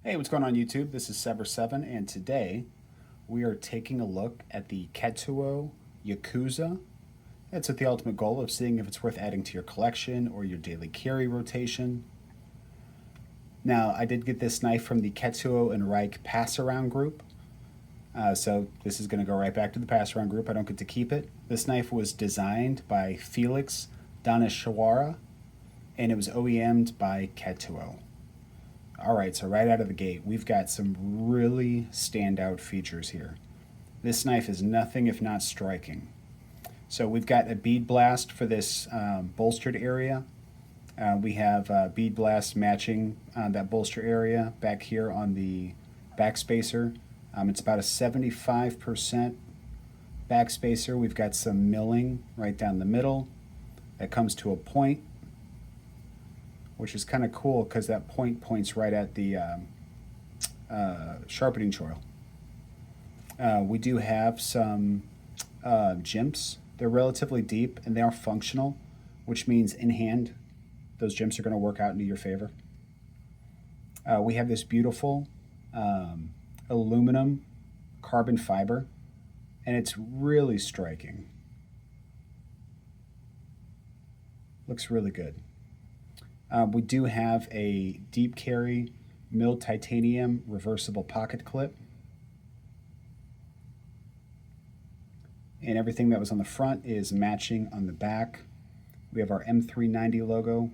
Hey, what's going on YouTube? This is Sever7, and today we are taking a look at the Ketuo Yakuza. That's with the ultimate goal of seeing if it's worth adding to your collection or your daily carry rotation. Now, I did get this knife from the Ketuo and Reich pass-around group, so this is going to go right back to the pass-around group. I don't get to keep it. This knife was designed by Felix Danishawara, and it was OEM'd by Ketuo. All right, so right out of the gate, we've got some really standout features here. This knife is nothing if not striking. So we've got a bead blast for this bolstered area. We have bead blast matching that bolster area back here on the back spacer. It's about a 75% back spacer. We've got some milling right down the middle that comes to a point, which is kind of cool because that point points right at the sharpening choil. We do have some jimps. They're relatively deep and they are functional, which means in hand, those jimps are going to work out into your favor. We have this beautiful aluminum carbon fiber, and it's really striking. Looks really good. We do have a deep carry milled titanium reversible pocket clip. And everything that was on the front is matching on the back. We have our M390 logo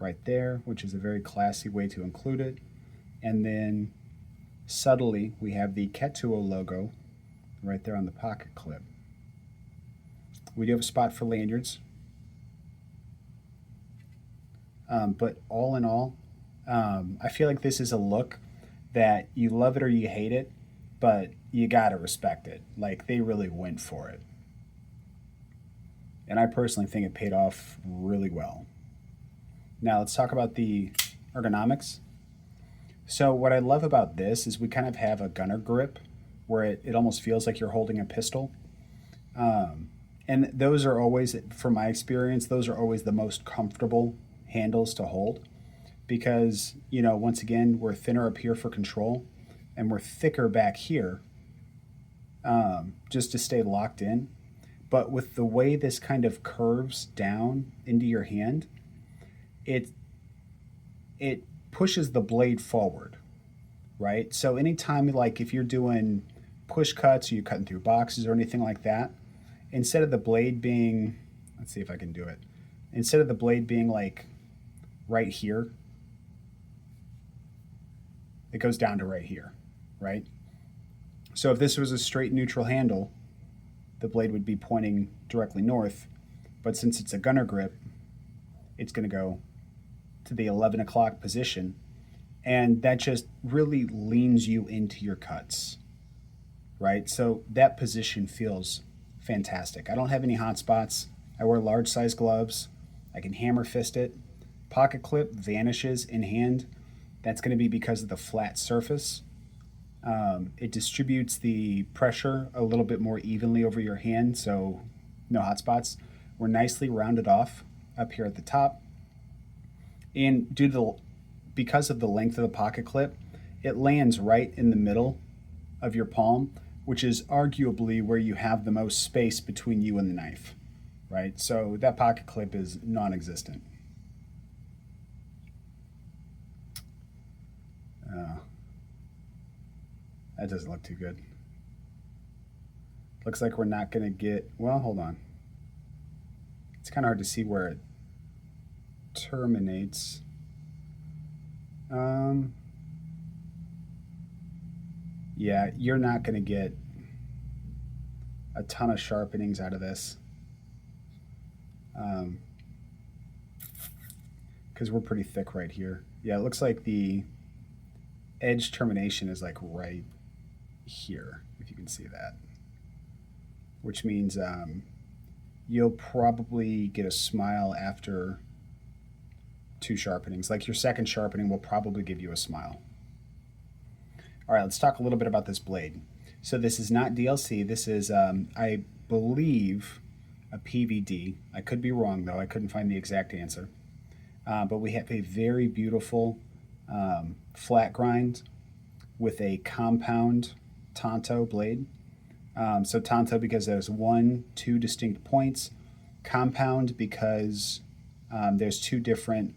right there, which is a very classy way to include it. And then subtly, we have the Ketuo logo right there on the pocket clip. We do have a spot for lanyards. But all in all, I feel like this is a look that you love it or you hate it, but you gotta respect it. Like, they really went for it. And I personally think it paid off really well. Now let's talk about the ergonomics. So what I love about this is we kind of have a gunner grip where it almost feels like you're holding a pistol. And those are always, from my experience, those are always the most comfortable handles to hold because, you know, once again, we're thinner up here for control and we're thicker back here just to stay locked in. But with the way this kind of curves down into your hand, it pushes the blade forward, right? So anytime, like if you're doing push cuts or you're cutting through boxes or anything like that, instead of the blade being, let's see if I can do it, instead of the blade being like right here, it goes down to right here, right? So if this was a straight neutral handle, the blade would be pointing directly north, but since it's a gunner grip, it's going to go to the 11 o'clock position, and that just really leans you into your cuts, right? So that position feels fantastic. I don't have any hot spots. I wear large size gloves. I can hammer fist it. Pocket clip vanishes in hand. That's going to be because of the flat surface. It distributes the pressure a little bit more evenly over your hand, so no hot spots. We're nicely rounded off up here at the top. And because of the length of the pocket clip, it lands right in the middle of your palm, which is arguably where you have the most space between you and the knife, right? So that pocket clip is non-existent. That doesn't look too good. Looks like we're not going to get, well, hold on. It's kind of hard to see where it terminates. Yeah, you're not going to get a ton of sharpenings out of this because we're pretty thick right here. Yeah, it looks like the edge termination is like right here, if you can see that, which means you'll probably get a smile after 2 sharpenings. Like your second sharpening will probably give you a smile. All right, let's talk a little bit about this blade. So this is not DLC. This is, I believe, a PVD. I could be wrong though. I couldn't find the exact answer. But we have a very beautiful flat grind with a compound tanto blade. So tanto because there's two distinct points. Compound because there's two different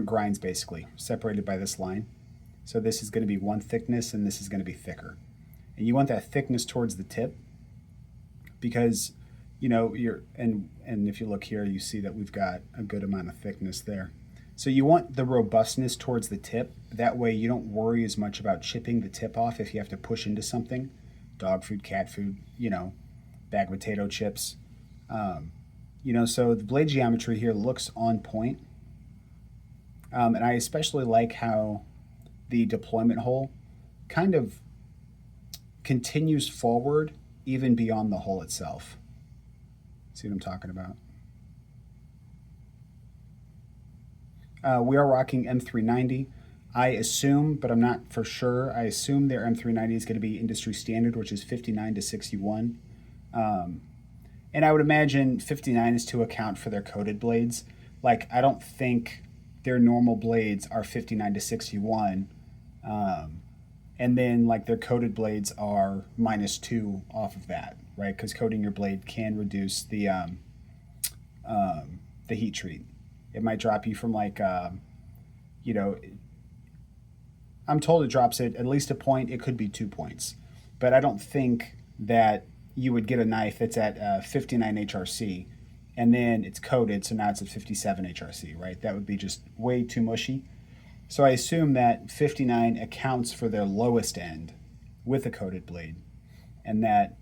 grinds basically separated by this line. So this is going to be one thickness and this is going to be thicker. And you want that thickness towards the tip because and if you look here you see that we've got a good amount of thickness there. So you want the robustness towards the tip. That way you don't worry as much about chipping the tip off if you have to push into something. Dog food, cat food, bag of potato chips. So the blade geometry here looks on point. And I especially like how the deployment hole kind of continues forward even beyond the hole itself. See what I'm talking about? We are rocking M390. I assume, but I'm not for sure, I assume their M390 is going to be industry standard, which is 59 to 61. And I would imagine 59 is to account for their coated blades. Like, I don't think their normal blades are 59 to 61. And then, like, their coated blades are -2 off of that, right? Because coating your blade can reduce the heat treat. It might drop you from, like, I'm told it drops it at least a point. It could be 2 points. But I don't think that you would get a knife that's at 59 HRC and then it's coated, so now it's at 57 HRC, right? That would be just way too mushy. So I assume that 59 accounts for their lowest end with a coated blade, and that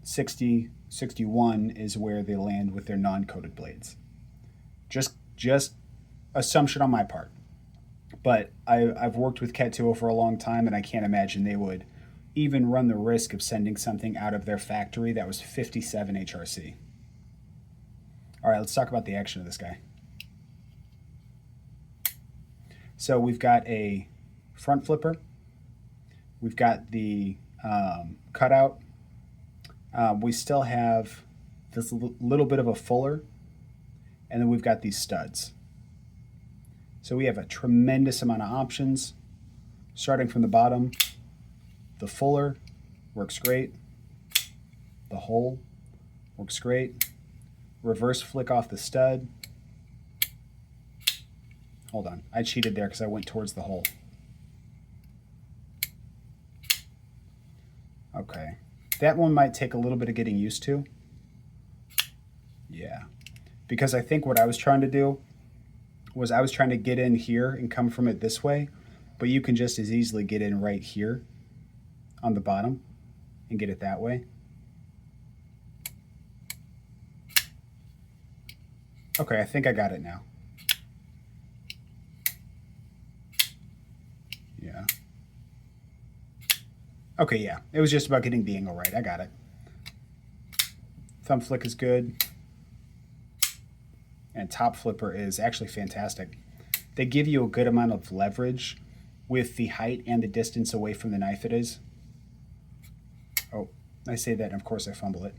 60, 61 is where they land with their non-coated blades. Just assumption on my part. But I've worked with Ketuo for a long time, and I can't imagine they would even run the risk of sending something out of their factory that was 57 HRC. All right, let's talk about the action of this guy. So we've got a front flipper. We've got the cutout. We still have this little bit of a fuller. And then we've got these studs. So we have a tremendous amount of options. Starting from the bottom, the fuller works great. The hole works great. Reverse flick off the stud. Hold on, I cheated there because I went towards the hole. Okay, that one might take a little bit of getting used to. Yeah, because I think what I was trying to do was I was trying to get in here and come from it this way, but you can just as easily get in right here on the bottom and get it that way. Okay, I think I got it now. Yeah. Okay, yeah. It was just about getting the angle right. I got it. Thumb flick is good. And top flipper is actually fantastic. They give you a good amount of leverage with the height and the distance away from the knife it is. Oh, I say that and of course I fumble it.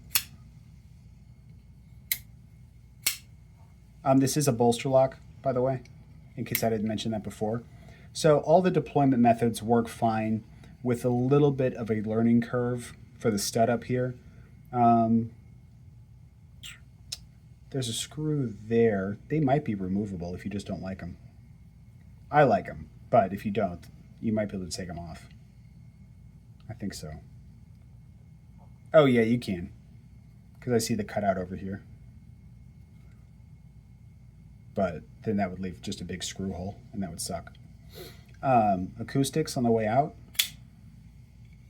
This is a bolster lock, by the way, in case I didn't mention that before. So all the deployment methods work fine with a little bit of a learning curve for the stud up here. There's a screw there. They might be removable if you just don't like them. I like them, but if you don't, you might be able to take them off. I think so. Oh yeah, you can, because I see the cutout over here. But then that would leave just a big screw hole, and that would suck. Acoustics on the way out,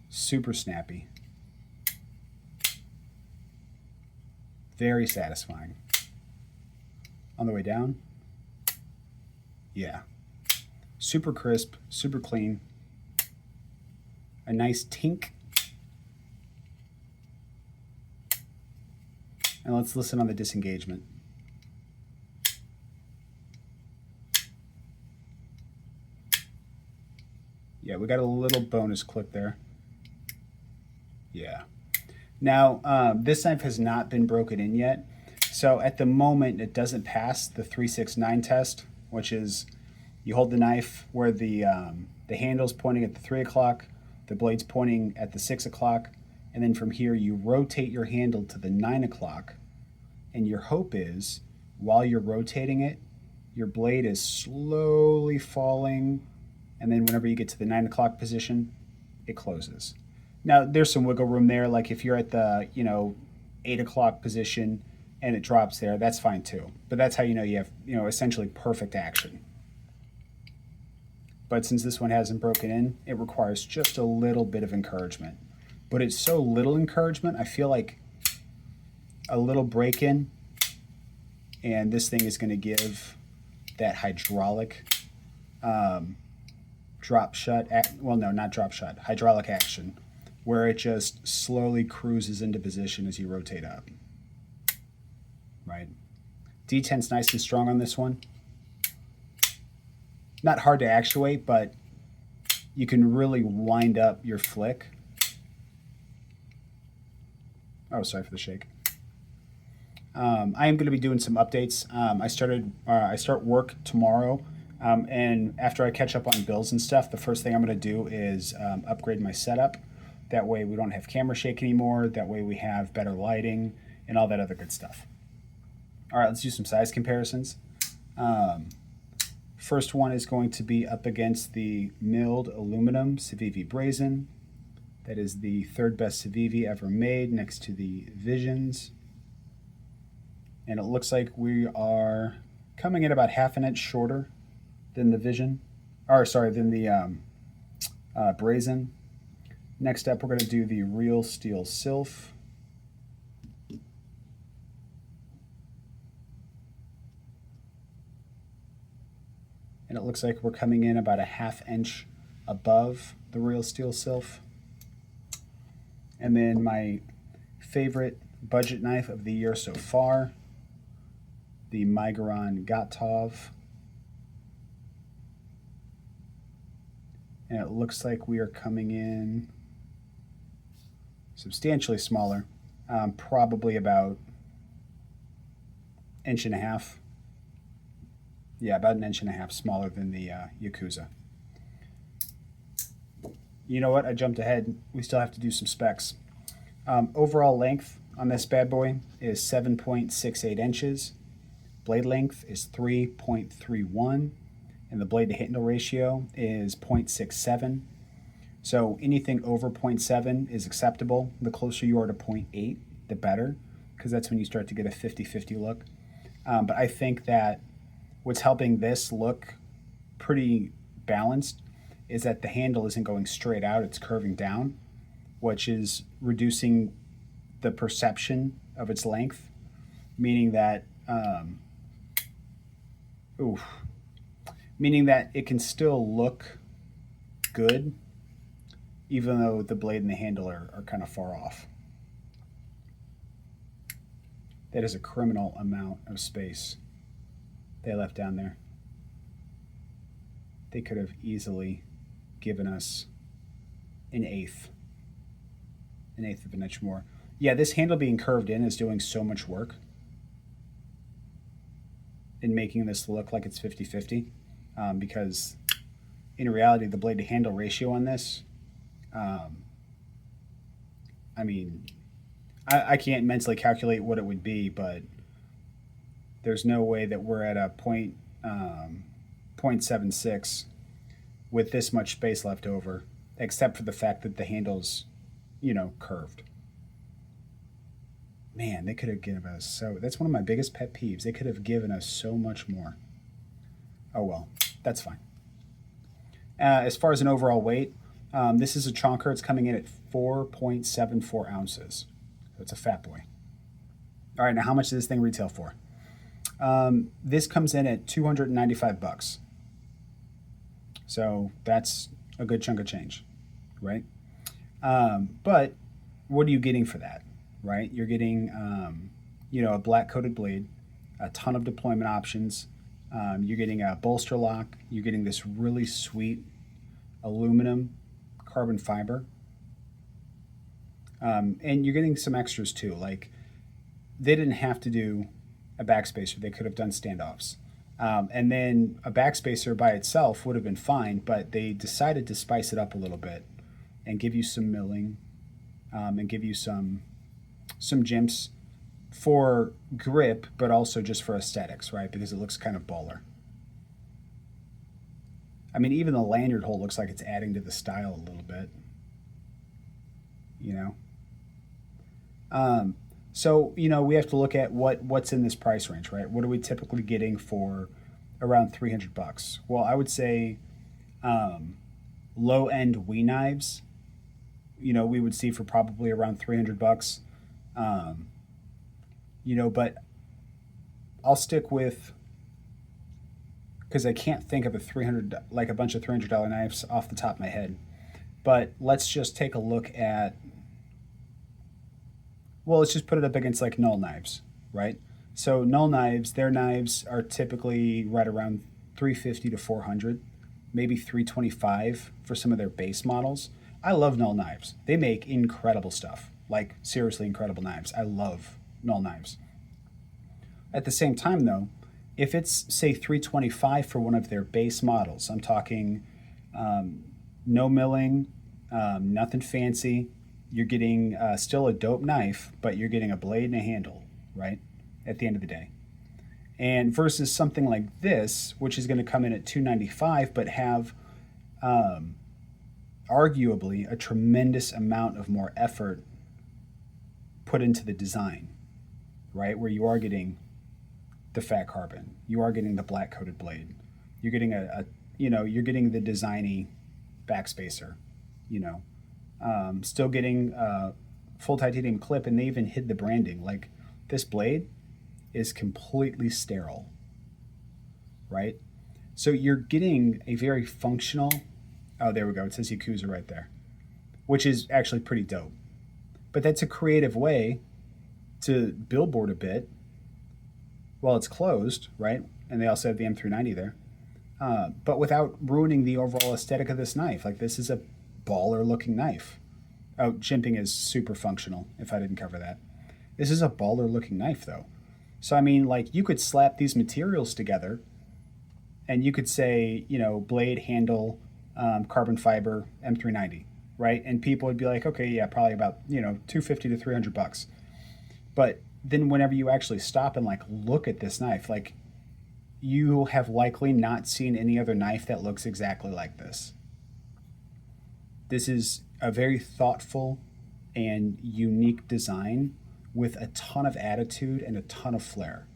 super snappy. Very satisfying. On the way down, yeah. Super crisp, super clean. A nice tink. And let's listen on the disengagement. Yeah, we got a little bonus clip there. Yeah. Now, this knife has not been broken in yet. So at the moment, it doesn't pass the 369 test, which is you hold the knife where the handle's pointing at the 3 o'clock, the blade's pointing at the 6 o'clock, and then from here you rotate your handle to the 9 o'clock. And your hope is, while you're rotating it, your blade is slowly falling, and then whenever you get to the 9 o'clock position, it closes. Now, there's some wiggle room there, like if you're at the 8 o'clock position and it drops there, that's fine too. But that's how you know you have essentially perfect action. But since this one hasn't broken in, it requires just a little bit of encouragement. But it's so little encouragement, I feel like a little break-in, and this thing is going to give that hydraulic drop shut. Well, no, not drop shut. Hydraulic action, where it just slowly cruises into position as you rotate up. Right. D10's nice and strong on this one. Not hard to actuate, but you can really wind up your flick. Oh, sorry for the shake. I am going to be doing some updates. I start work tomorrow, and after I catch up on bills and stuff, the first thing I'm going to do is upgrade my setup. That way we don't have camera shake anymore. That way we have better lighting and all that other good stuff. All right, let's do some size comparisons. First one is going to be up against the milled aluminum Civivi Brazen. That is the third best Civivi ever made, next to the Visions. And it looks like we are coming in about half an inch shorter than the Vision, than the Brazen. Next up, we're going to do the Real Steel Sylph. And it looks like we're coming in about a half inch above the Real Steel Sylph. And then my favorite budget knife of the year so far, the Migron Gotov. And it looks like we are coming in substantially smaller, probably about inch and a half. Yeah, about an inch and a half smaller than the Yakuza. You know what? I jumped ahead. We still have to do some specs. Overall length on this bad boy is 7.68 inches. Blade length is 3.31. And the blade to handle ratio is 0.67. So anything over 0.7 is acceptable. The closer you are to 0.8, the better, because that's when you start to get a 50-50 look. But I think that what's helping this look pretty balanced is that the handle isn't going straight out, it's curving down, which is reducing the perception of its length, meaning that it can still look good even though the blade and the handle are kind of far off. That is a criminal amount of space they left down there. They could have easily given us an eighth of an inch more. Yeah, this handle being curved in is doing so much work in making this look like it's 50-50, because in reality, the blade to handle ratio on this, I can't mentally calculate what it would be, but there's no way that we're at a 0.76 with this much space left over, except for the fact that the handle's, curved. Man, they could have given us that's one of my biggest pet peeves. They could have given us so much more. Oh well, that's fine. As far as an overall weight, this is a chonker. It's coming in at 4.74 ounces. So it's a fat boy. All right, now how much does this thing retail for? This comes in at $295. So that's a good chunk of change, right? But what are you getting for that, right? You're getting, a black coated blade, a ton of deployment options. You're getting a bolster lock. You're getting this really sweet aluminum carbon fiber. And you're getting some extras too. Like, they didn't have to do a backspacer. They could have done standoffs. And then a backspacer by itself would have been fine, but they decided to spice it up a little bit and give you some milling, and give you some jimps for grip, but also just for aesthetics, right? Because it looks kind of baller. I mean, even the lanyard hole looks like it's adding to the style a little bit, you know? So, you know, we have to look at what's in this price range, right? What are we typically getting for around 300 bucks? Well, I would say low-end Wii knives, you know, we would see for probably around 300 bucks. You know, but I'll stick with, because I can't think of a bunch of $300 knives off the top of my head. But let's just take a look at, well, let's just put it up against like Null knives, right? So Null knives, their knives are typically right around 350 to 400, maybe 325 for some of their base models. I love Null knives. They make incredible stuff, like seriously incredible knives. I love Null knives. At the same time, though, if it's say 325 for one of their base models, I'm talking no milling, nothing fancy. You're getting still a dope knife, but you're getting a blade and a handle, right? At the end of the day. And versus something like this, which is going to come in at $295, but have arguably a tremendous amount of more effort put into the design, right? Where you are getting the fat carbon, you are getting the black coated blade, you're getting you're getting the designy backspacer, you know, still getting full titanium clip, and they even hid the branding. Like, this blade is completely sterile, right? So you're getting a very functional, oh, there we go, it says Yakuza right there, which is actually pretty dope. But that's a creative way to billboard a bit while it's closed, right? And they also have the M390 there, but without ruining the overall aesthetic of this knife. Like, this is a baller looking knife. Oh, jimping is super functional, if I didn't cover that. This is a baller looking knife, though. So, I mean, like, you could slap these materials together and you could say, you know, blade, handle, carbon fiber, M390, right? And people would be like, okay, yeah, probably about, you know, 250 to 300 bucks. But then whenever you actually stop and like look at this knife, like, you have likely not seen any other knife that looks exactly like this. This is a very thoughtful and unique design with a ton of attitude and a ton of flair.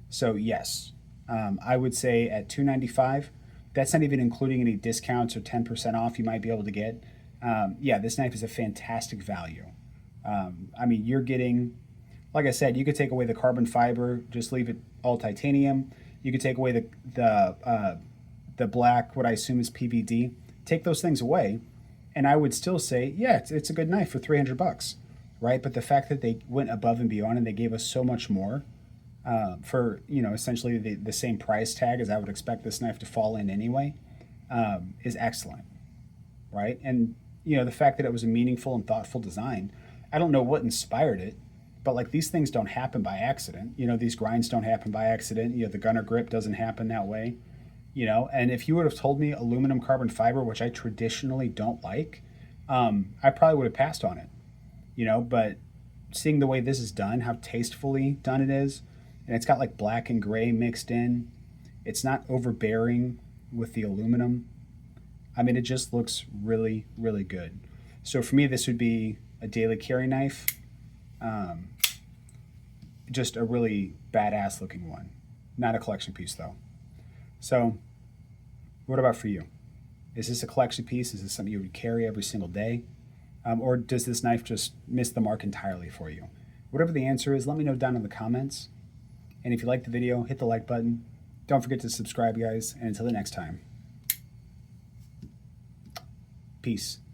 So yes, I would say at $295, that's not even including any discounts or 10% off you might be able to get. Yeah, this knife is a fantastic value. I mean, you're getting, like I said, you could take away the carbon fiber, just leave it all titanium. You could take away the black, what I assume is PVD. Take those things away, and I would still say, yeah, it's a good knife for 300 bucks, right? But the fact that they went above and beyond and they gave us so much more for, you know, essentially the same price tag as I would expect this knife to fall in anyway, is excellent, right? And, you know, the fact that it was a meaningful and thoughtful design, I don't know what inspired it, but like, these things don't happen by accident. You know, these grinds don't happen by accident. You know, the gunner grip doesn't happen that way. You know, and if you would have told me aluminum carbon fiber, which I traditionally don't like, I probably would have passed on it. You know, but seeing the way this is done, how tastefully done it is, and it's got like black and gray mixed in. It's not overbearing with the aluminum. I mean, it just looks really, really good. So for me, this would be a daily carry knife. Just a really badass looking one. Not a collection piece though. So what about for you? Is this a collection piece? Is this something you would carry every single day? Or does this knife just miss the mark entirely for you? Whatever the answer is, let me know down in the comments. And if you liked the video, hit the like button. Don't forget to subscribe, guys. And until the next time, peace.